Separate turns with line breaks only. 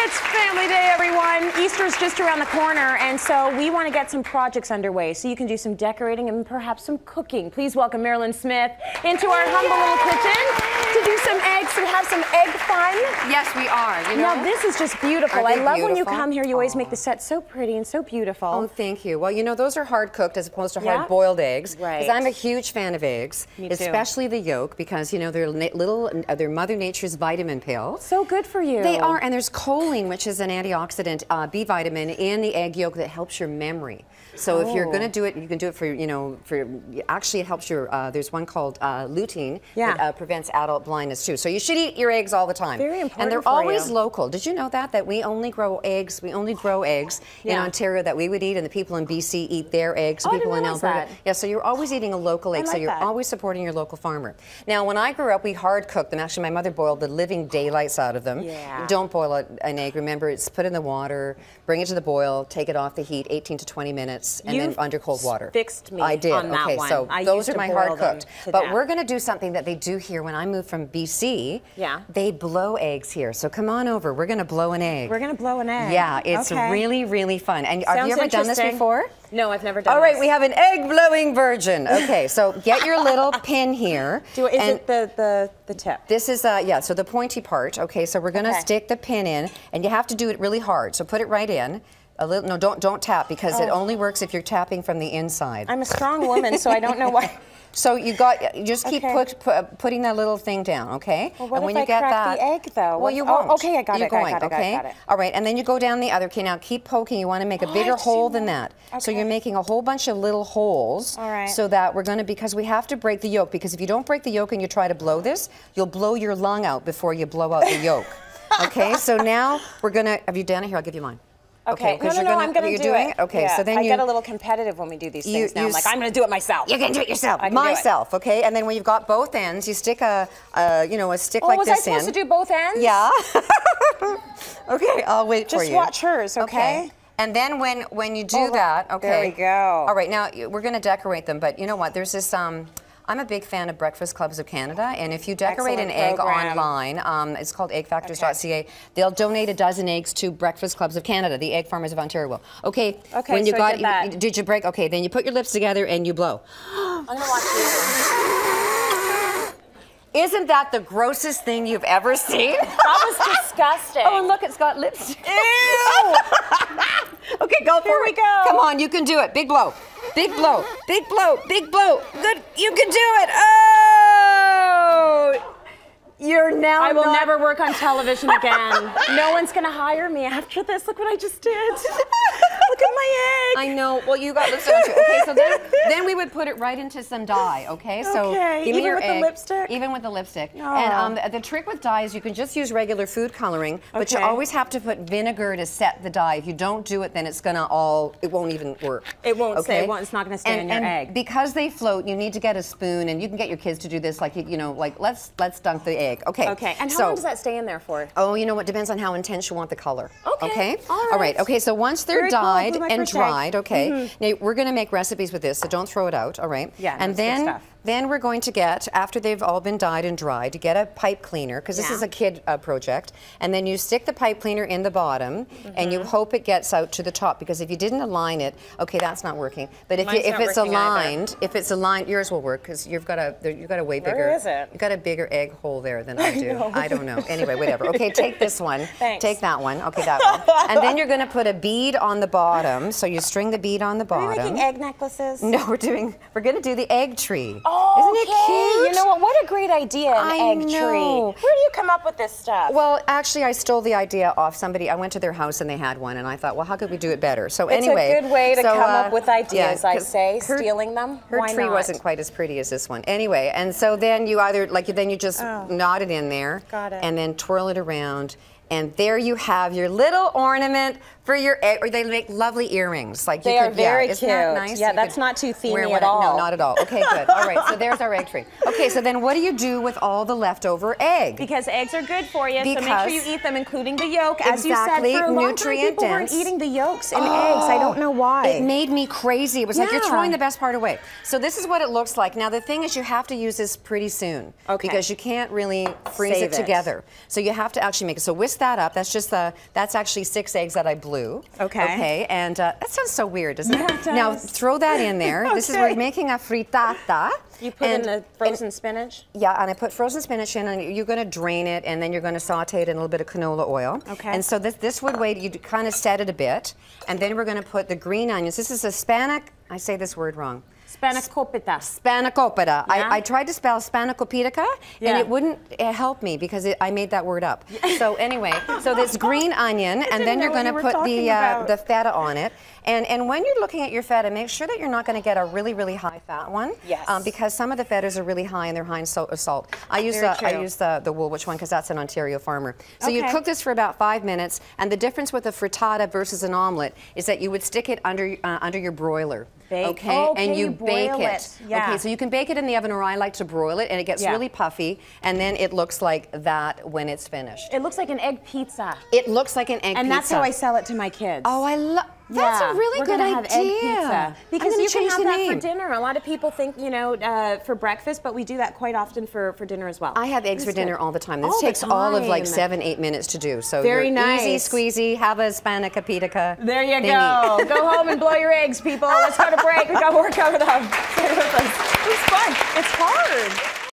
It's family day, everyone. Easter's just around the corner, and so we want to get some projects underway so you can do some decorating and perhaps some cooking. Please welcome Mairlyn Smith into our humble little kitchen to do some eggs and have some egg fun.
Yes, we are. You know?
Now, this is just beautiful. I love when you come here. You always make the set so pretty and so beautiful.
Oh, thank you. Well, you know, those are hard cooked as opposed to hard boiled eggs.
Right.
Because I'm a huge fan of eggs, especially the yolk, because you know they're Mother Nature's vitamin pill.
So good for you.
They are, and there's choline, which is an antioxidant B vitamin in the egg yolk that helps your memory. So if you're going to do it, you can do it for, actually it helps your, there's one called lutein that prevents adult blindness too. So you should eat your eggs all the time.
Very important.
And they're always local. Did you know that we only grow eggs, in Ontario that we would eat, and the people in BC eat their eggs, and people in Alberta. Yeah, so you're always eating a local egg, so you're always supporting your local farmer. Now, when I grew up, we hard cooked them. Actually, my mother boiled the living daylights out of them.
Yeah.
Don't boil an egg. Remember, it's put in the water, bring it to the boil, take it off the heat, 18 to 20 minutes, and then under cold water.
Fixed me
I did.
on that one.
So those are my hard cooked. But we're going to do something that they do here when I moved from BC.
Yeah.
They blow eggs here. So come on over. We're going to blow an egg.
We're going to blow an egg.
Yeah, it's really, really fun. And have you ever done this before?
No, I've never done
All right, we have an egg-blowing virgin. Okay, so get your little pin here.
Is it the tip?
This is, yeah, so the pointy part. Okay, so we're going to stick the pin in, and you have to do it really hard. So put it right in. A little, no, don't tap, because it only works if you're tapping from the inside.
I'm a strong woman, so I don't know why.
So you just keep putting that little thing down, okay?
Well, what if I crack the egg, though?
Well, you won't.
Okay, I got it.
All right, and then you go down the other. Okay, now keep poking. You want to make a bigger hole than that. Okay. So you're making a whole bunch of little holes.
All right.
So that we're going to, because we have to break the yolk, because if you don't break the yolk and you try to blow this, you'll blow your lung out before you blow out the yolk. Okay, so now we're going to, have you done it? Here, I'll give you mine.
Okay, no, I'm going to do it.
Okay, so then
I get a little competitive when we do these things now. I'm like, I'm going to do it myself.
You can do it yourself. Myself, okay? And then when you've got both ends, you stick a stick like this in.
Was I supposed to do both ends?
Yeah. Okay, I'll wait for you.
Just watch hers, okay?
And then when you do that, okay.
There we go.
All right, now we're going to decorate them, but you know what? There's this, I'm a big fan of Breakfast Clubs of Canada, and if you decorate an egg online, it's called eggfactors.ca, they'll donate a dozen eggs to Breakfast Clubs of Canada, the egg farmers of Ontario will. Okay, when you did you break? Okay, then you put your lips together and you blow.
I'm going to watch you.
Isn't that the grossest thing you've ever seen?
That was disgusting.
Oh, and look, it's got lipstick.
Ew!
Okay, go for it.
Here we go.
Come on, you can do it. Big blow. Big blow. Big blow. Big blow. Good. You can do it. Oh! You're now
I will never work on television again. No one's going to hire me after this. Look what I just did. Look at my egg.
I know. Well, you got lipstick on too. Okay, so then we would put it right into some dye, okay? So give me your egg.
Even with the lipstick?
Even with the lipstick.
Oh.
And the trick with dye is you can just use regular food coloring, but you always have to put vinegar to set the dye. If you don't do it, then it's going to it won't even work.
It won't stay. It's not going to stay in your egg.
Because they float, you need to get a spoon, and you can get your kids to do this, like, like let's dunk the egg. Okay.
Okay. And how long does that stay in there for?
Oh, you know what? Depends on how intense you want the color.
Okay.
All right. Okay. So once they're dyed and dried, now we're going to make recipes with this, so don't throw it out. All right.
Yeah.
And then we're going to get, after they've all been dyed and dried, to get a pipe cleaner, because this is a kid project, and then you stick the pipe cleaner in the bottom, and you hope it gets out to the top, because if you didn't align it, okay, that's not working. But if it's aligned, yours will work, because you've got a way bigger.
Where is it?
You've got a bigger egg hole there than I do. I don't know. Anyway, whatever. Okay, take this one.
Thanks.
Take that one. Okay, that one. And then you're going to put a bead on the bottom, so you string the bead on the bottom.
Are we making egg necklaces?
No, we're going to do the egg tree.
Oh,
isn't it cute?
You know what a great idea, an egg tree. Where do you come up with this stuff?
Well, actually, I stole the idea off somebody. I went to their house and they had one, and I thought, well, how could we do it better? So anyway.
It's a good way to come up with ideas, I say, stealing them.
Her tree wasn't quite as pretty as this one. Anyway, and so then you then you just knot it in there.
Got it.
And then twirl it around. And there you have your little ornament For your egg, or they make lovely earrings. Like
they
you
are
could,
very
yeah,
cute.
Isn't that nice?
Yeah,
You
that's
could
not too
wear
themey at all.
No, not at all. Okay, good. All right, so there's our egg tree. Okay, so then what do you do with all the leftover egg?
Because eggs are good for you, so make sure you eat them, including the yolk. As
exactly,
you said, for a long time, people weren't eating the yolks in eggs. I don't know why.
It made me crazy. It was like you're throwing the best part away. So this is what it looks like. Now the thing is, you have to use this pretty soon because you can't really freeze it together. So you have to actually make it. So whisk that up. That's just that's actually 6 eggs that I blew. Okay, and that sounds so weird, doesn't it?
Yeah, it does.
Now throw that in there. This is we're making a frittata.
You put in the frozen spinach?
Yeah, and I put frozen spinach in, and you're going to drain it, and then you're going to saute it in a little bit of canola oil.
Okay.
And so this would wait, you kind of set it a bit, and then we're going to put the green onions. This is a I say this word wrong.
Spanakopita.
Spanakopita.
Yeah?
I tried to spell Spanakopita, and it wouldn't help me because I made that word up. So anyway, so this green onion, and then you're going to put the feta on it. And when you're looking at your feta, make sure that you're not going to get a really, really high fat one.
Yes.
Because some of the fetas are really high and they're high in salt. I use the Woolwich one because that's an Ontario farmer. So you cook this for about 5 minutes, and the difference with a frittata versus an omelet is that you would stick it under your broiler. And you bake it.
Yeah.
Okay, so you can bake it in the oven, or I like to broil it, and it gets really puffy, and then it looks like that when it's finished.
It looks like an egg pizza.
It looks like an egg pizza.
And that's how I sell it to my kids.
Oh, I love. That's a really good idea.
We're gonna have egg pizza because you can have that for dinner. A lot of people think, you know, for breakfast, but we do that quite often for dinner as well.
I have eggs for dinner all the time. This takes all of like 7-8 minutes to do. So
very nice.
Easy squeezy. Have a Spanakopita.
There you go. Go home and blow your eggs, people. Let's go to break. We got work over them. Stay with us. It's fun. It's hard.